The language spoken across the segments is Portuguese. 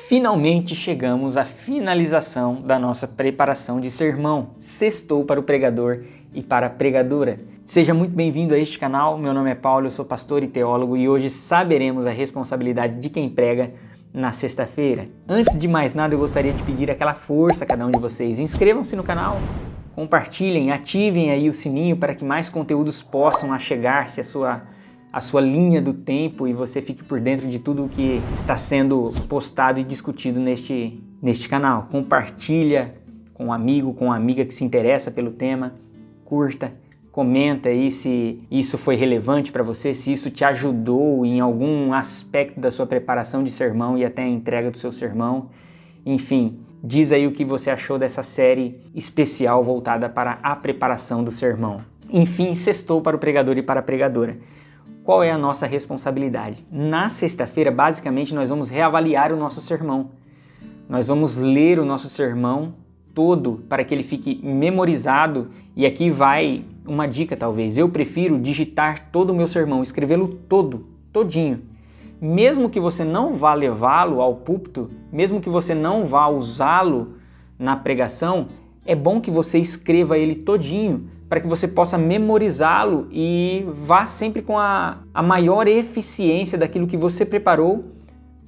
Finalmente chegamos à finalização da nossa preparação de sermão. Sextou para o pregador e para a pregadora. Seja muito bem-vindo a este canal. Meu nome é Paulo, eu sou pastor e teólogo e hoje saberemos a responsabilidade de quem prega na sexta-feira. Antes de mais nada, eu gostaria de pedir aquela força a cada um de vocês. Inscrevam-se no canal, compartilhem, ativem aí o sininho para que mais conteúdos possam achegar-se à sua linha do tempo e você fique por dentro de tudo o que está sendo postado e discutido neste canal. Compartilha com um amigo, com uma amiga que se interessa pelo tema, curta, comenta aí se isso foi relevante para você, se isso te ajudou em algum aspecto da sua preparação de sermão e até a entrega do seu sermão. Enfim, diz aí o que você achou dessa série especial voltada para a preparação do sermão. Enfim, sextou para o pregador e para a pregadora. Qual é a nossa responsabilidade? Na sexta-feira, basicamente, nós vamos reavaliar o nosso sermão. Nós vamos ler o nosso sermão todo para que ele fique memorizado. E aqui vai uma dica, talvez. Eu prefiro digitar todo o meu sermão, escrevê-lo todinho. Mesmo que você não vá levá-lo ao púlpito, mesmo que você não vá usá-lo na pregação, é bom que você escreva ele todinho, para que você possa memorizá-lo e vá sempre com a maior eficiência daquilo que você preparou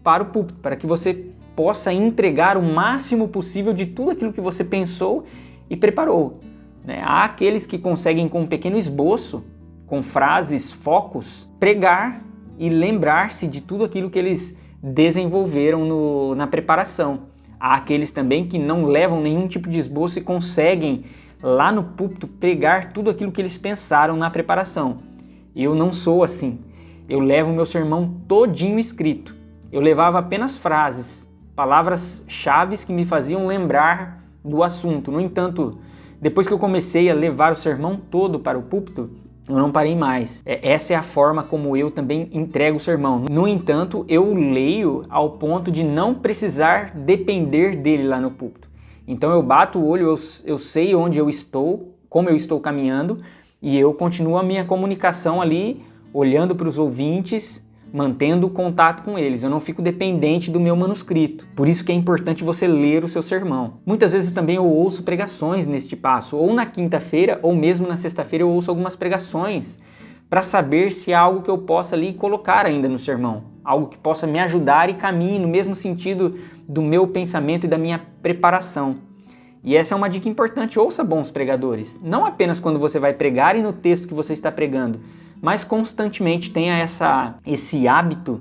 para o púlpito, para que você possa entregar o máximo possível de tudo aquilo que você pensou e preparou. Há aqueles que conseguem, com um pequeno esboço, com frases, focos, pregar e lembrar-se de tudo aquilo que eles desenvolveram na preparação. Há aqueles também que não levam nenhum tipo de esboço e conseguem lá no púlpito pregar tudo aquilo que eles pensaram na preparação. Eu não sou assim. Eu levo o meu sermão todinho escrito. Eu levava apenas frases, palavras-chave que me faziam lembrar do assunto. No entanto, depois que eu comecei a levar o sermão todo para o púlpito, eu não parei mais. Essa é a forma como eu também entrego o sermão. No entanto, eu leio ao ponto de não precisar depender dele lá no púlpito. Então eu bato o olho, eu sei onde eu estou, como eu estou caminhando, e eu continuo a minha comunicação ali, olhando para os ouvintes, mantendo o contato com eles. Eu não fico dependente do meu manuscrito. Por isso que é importante você ler o seu sermão. Muitas vezes também eu ouço pregações neste passo, ou na quinta-feira, ou mesmo na sexta-feira eu ouço algumas pregações, para saber se há algo que eu possa ali colocar ainda no sermão. Algo que possa me ajudar e caminhe no mesmo sentido do meu pensamento e da minha preparação. E essa é uma dica importante, ouça bons pregadores. Não apenas quando você vai pregar e no texto que você está pregando, mas constantemente tenha esse hábito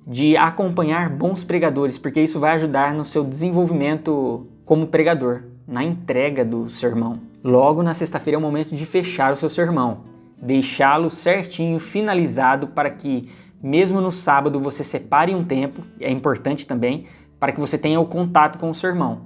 de acompanhar bons pregadores, porque isso vai ajudar no seu desenvolvimento como pregador, na entrega do sermão. Logo na sexta-feira é o momento de fechar o seu sermão, deixá-lo certinho, finalizado, para que mesmo no sábado você separe um tempo, é importante também, para que você tenha o contato com o sermão,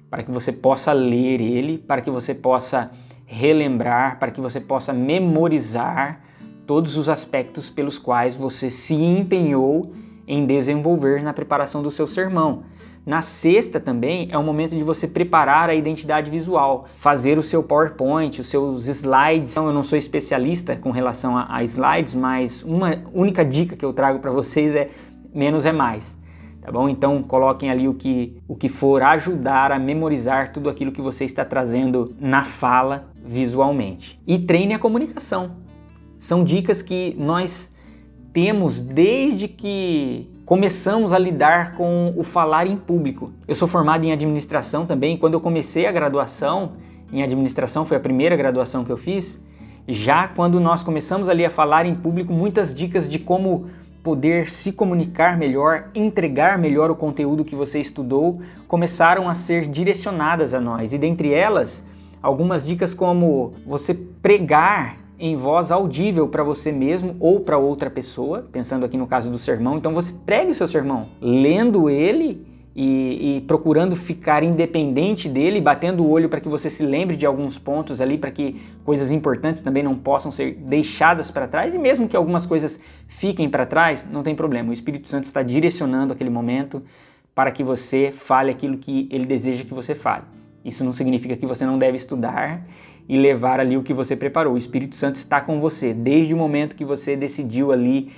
para que você possa ler ele, para que você possa relembrar, para que você possa memorizar todos os aspectos pelos quais você se empenhou em desenvolver na preparação do seu sermão. Na sexta também é o momento de você preparar a identidade visual, fazer o seu PowerPoint, os seus slides. Eu não sou especialista com relação a slides, mas uma única dica que eu trago para vocês é menos é mais. Tá bom? Então coloquem ali o que for ajudar a memorizar tudo aquilo que você está trazendo na fala visualmente. E treine a comunicação. São dicas que nós temos desde que começamos a lidar com o falar em público. Eu sou formado em administração também. Quando eu comecei a graduação em administração, foi a primeira graduação que eu fiz, já quando nós começamos ali a falar em público, muitas dicas de como poder se comunicar melhor, entregar melhor o conteúdo que você estudou, começaram a ser direcionadas a nós. E dentre elas, algumas dicas como você pregar em voz audível para você mesmo ou para outra pessoa, pensando aqui no caso do sermão. Então você pregue o seu sermão, lendo ele e procurando ficar independente dele, batendo o olho para que você se lembre de alguns pontos ali, para que coisas importantes também não possam ser deixadas para trás, e mesmo que algumas coisas fiquem para trás, não tem problema, o Espírito Santo está direcionando aquele momento para que você fale aquilo que ele deseja que você fale. Isso não significa que você não deve estudar e levar ali o que você preparou. O Espírito Santo está com você desde o momento que você decidiu ali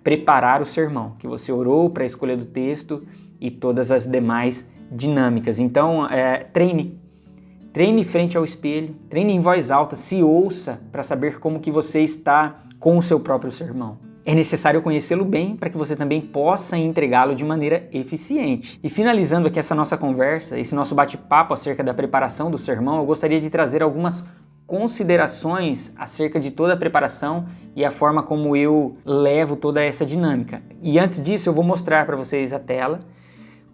preparar o sermão, que você orou para a escolha do texto e todas as demais dinâmicas. Então, treine frente ao espelho, treine em voz alta, se ouça para saber como que você está com o seu próprio sermão. É necessário conhecê-lo bem para que você também possa entregá-lo de maneira eficiente. E finalizando aqui essa nossa conversa, esse nosso bate-papo acerca da preparação do sermão, eu gostaria de trazer algumas considerações acerca de toda a preparação e a forma como eu levo toda essa dinâmica. E antes disso, eu vou mostrar para vocês a tela,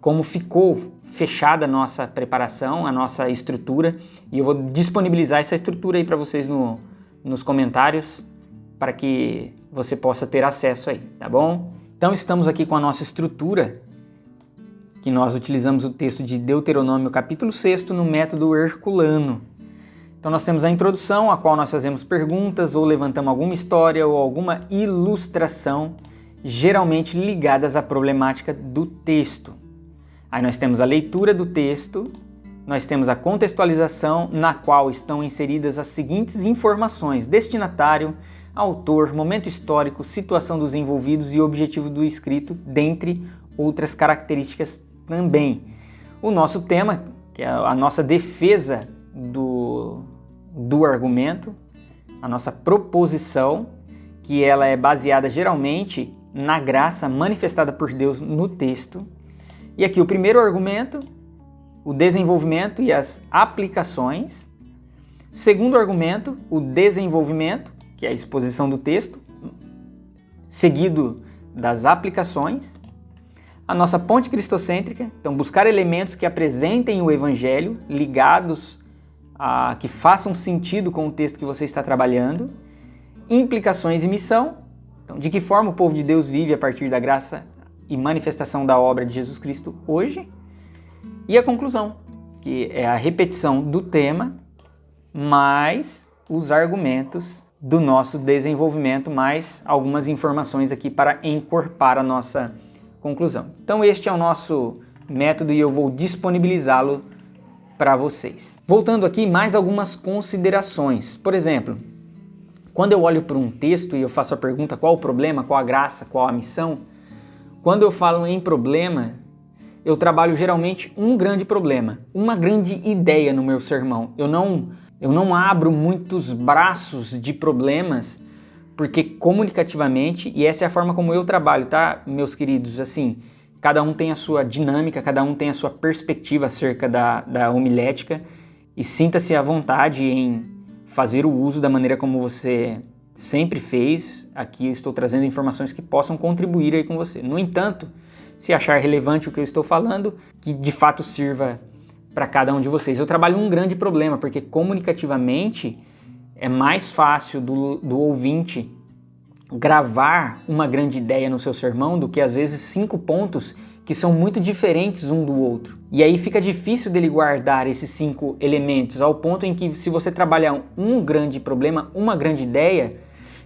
como ficou fechada a nossa preparação, a nossa estrutura, e eu vou disponibilizar essa estrutura aí para vocês nos comentários, para que você possa ter acesso aí, tá bom? Então estamos aqui com a nossa estrutura, que nós utilizamos o texto de Deuteronômio capítulo 6 no método herculano. Então nós temos a introdução, a qual nós fazemos perguntas ou levantamos alguma história ou alguma ilustração, geralmente ligadas à problemática do texto. Aí nós temos a leitura do texto, nós temos a contextualização, na qual estão inseridas as seguintes informações: destinatário, autor, momento histórico, situação dos envolvidos e objetivo do escrito, dentre outras características também. O nosso tema, que é a nossa defesa do argumento, a nossa proposição, que ela é baseada geralmente na graça manifestada por Deus no texto. E aqui o primeiro argumento, o desenvolvimento e as aplicações. Segundo argumento, o desenvolvimento, que é a exposição do texto, seguido das aplicações. A nossa ponte cristocêntrica, então buscar elementos que apresentem o evangelho, ligados que façam sentido com o texto que você está trabalhando. Implicações e missão, então de que forma o povo de Deus vive a partir da graça e manifestação da obra de Jesus Cristo hoje. E a conclusão, que é a repetição do tema, mais os argumentos do nosso desenvolvimento, mais algumas informações aqui para encorpar a nossa conclusão. Então este é o nosso método e eu vou disponibilizá-lo para vocês. Voltando aqui, mais algumas considerações. Por exemplo, quando eu olho para um texto e eu faço a pergunta qual o problema, qual a graça, qual a missão, quando eu falo em problema, eu trabalho geralmente um grande problema, uma grande ideia no meu sermão. Eu não abro muitos braços de problemas, porque comunicativamente, e essa é a forma como eu trabalho, tá, meus queridos, assim, cada um tem a sua dinâmica, cada um tem a sua perspectiva acerca da homilética, e sinta-se à vontade em fazer o uso da maneira como você sempre fez. Aqui eu estou trazendo informações que possam contribuir aí com você. No entanto, se achar relevante o que eu estou falando, que de fato sirva para cada um de vocês. Eu trabalho um grande problema, porque comunicativamente é mais fácil do ouvinte gravar uma grande ideia no seu sermão do que às vezes 5 pontos que são muito diferentes um do outro. E aí fica difícil dele guardar esses 5 elementos, ao ponto em que se você trabalhar um grande problema, uma grande ideia,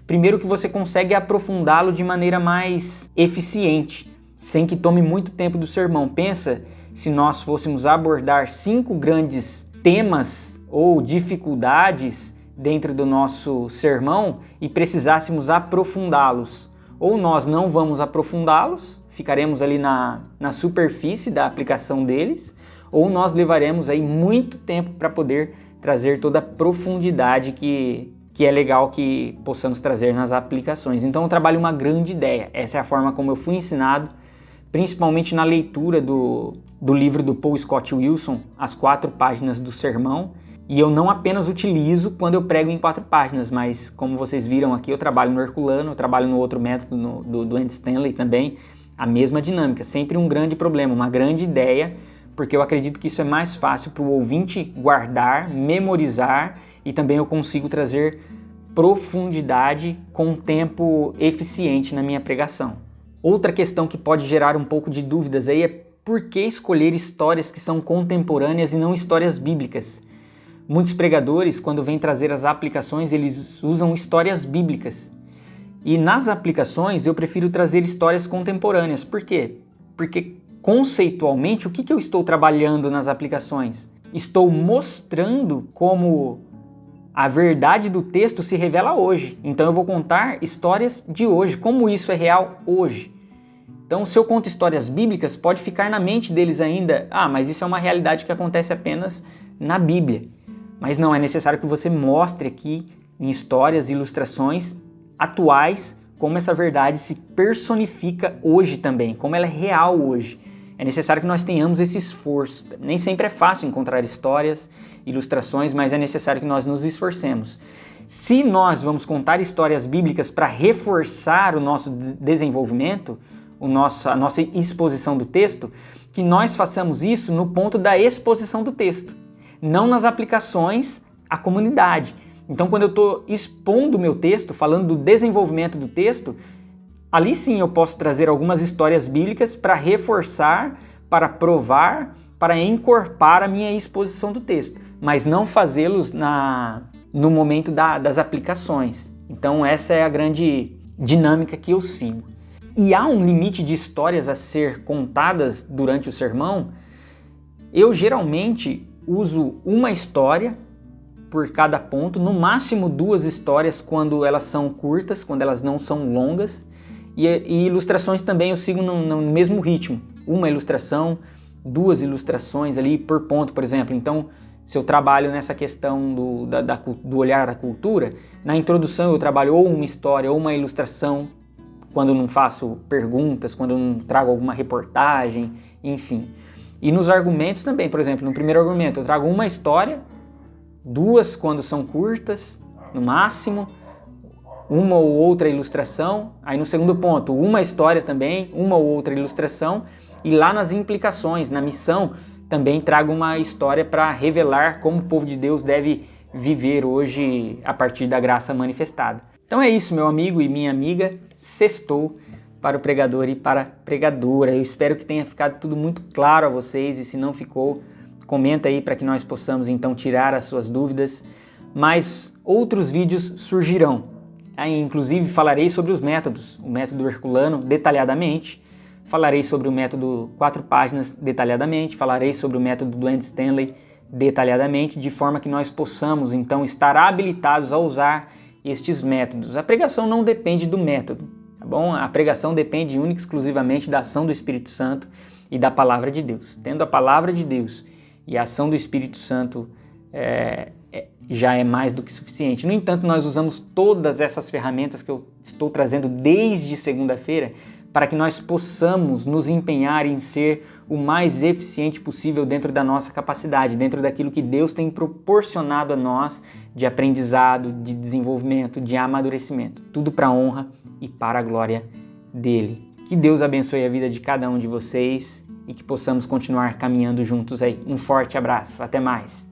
primeiro que você consegue aprofundá-lo de maneira mais eficiente, sem que tome muito tempo do sermão. Pensa se nós fôssemos abordar 5 grandes temas ou dificuldades dentro do nosso sermão e precisássemos aprofundá-los. Ou nós não vamos aprofundá-los, ficaremos ali na superfície da aplicação deles, ou nós levaremos aí muito tempo para poder trazer toda a profundidade que é legal que possamos trazer nas aplicações. Então eu trabalho uma grande ideia. Essa é a forma como eu fui ensinado, principalmente na leitura do livro do Paul Scott Wilson, As 4 Páginas do Sermão. E eu não apenas utilizo quando eu prego em 4 páginas, mas como vocês viram aqui, eu trabalho no herculano, eu trabalho no outro método, do Andy Stanley também, a mesma dinâmica, sempre um grande problema, uma grande ideia, porque eu acredito que isso é mais fácil para o ouvinte guardar, memorizar, e também eu consigo trazer profundidade com tempo eficiente na minha pregação. Outra questão que pode gerar um pouco de dúvidas aí é por que escolher histórias que são contemporâneas e não histórias bíblicas? Muitos pregadores, quando vêm trazer as aplicações, eles usam histórias bíblicas. E nas aplicações eu prefiro trazer histórias contemporâneas. Por quê? Porque conceitualmente, o que eu estou trabalhando nas aplicações? Estou mostrando como a verdade do texto se revela hoje. Então eu vou contar histórias de hoje, como isso é real hoje. Então, se eu conto histórias bíblicas, pode ficar na mente deles ainda, mas isso é uma realidade que acontece apenas na Bíblia. Mas não, é necessário que você mostre aqui em histórias, ilustrações atuais, como essa verdade se personifica hoje também, como ela é real hoje. É necessário que nós tenhamos esse esforço. Nem sempre é fácil encontrar histórias, ilustrações, mas é necessário que nós nos esforcemos. Se nós vamos contar histórias bíblicas para reforçar o nosso desenvolvimento, a nossa exposição do texto, que nós façamos isso no ponto da exposição do texto, não nas aplicações à comunidade. Então, quando eu estou expondo o meu texto, falando do desenvolvimento do texto, ali sim eu posso trazer algumas histórias bíblicas para reforçar, para provar, para encorpar a minha exposição do texto, mas não fazê-los no momento das aplicações. Então essa é a grande dinâmica que eu sigo. E há um limite de histórias a ser contadas durante o sermão. Eu geralmente uso uma história por cada ponto, no máximo 2 histórias quando elas são curtas, quando elas não são longas, e ilustrações também eu sigo no mesmo ritmo, uma ilustração, 2 ilustrações ali por ponto, por exemplo. Então, se eu trabalho nessa questão do olhar da cultura, na introdução eu trabalho ou uma história ou uma ilustração, quando eu não faço perguntas, quando eu não trago alguma reportagem, enfim. E nos argumentos também, por exemplo, no primeiro argumento eu trago uma história, 2 quando são curtas, no máximo, uma ou outra ilustração. Aí no segundo ponto, uma história também, uma ou outra ilustração. E lá nas implicações, na missão, também trago uma história para revelar como o povo de Deus deve viver hoje a partir da graça manifestada. Então é isso, meu amigo e minha amiga. Sextou para o pregador e para a pregadora. Eu espero que tenha ficado tudo muito claro a vocês, e se não ficou, comenta aí para que nós possamos então tirar as suas dúvidas. Mas outros vídeos surgirão. Aí, inclusive falarei sobre os métodos, o método herculano detalhadamente, falarei sobre o método 4 páginas detalhadamente, falarei sobre o método do Andy Stanley detalhadamente, de forma que nós possamos então estar habilitados a usar estes métodos. A pregação não depende do método, tá bom? A pregação depende única e exclusivamente da ação do Espírito Santo e da palavra de Deus. Tendo a palavra de Deus e a ação do Espírito Santo já é mais do que suficiente. No entanto, nós usamos todas essas ferramentas que eu estou trazendo desde segunda-feira para que nós possamos nos empenhar em ser o mais eficiente possível dentro da nossa capacidade, dentro daquilo que Deus tem proporcionado a nós de aprendizado, de desenvolvimento, de amadurecimento. Tudo para a honra e para a glória dele. Que Deus abençoe a vida de cada um de vocês e que possamos continuar caminhando juntos aí. Um forte abraço. Até mais.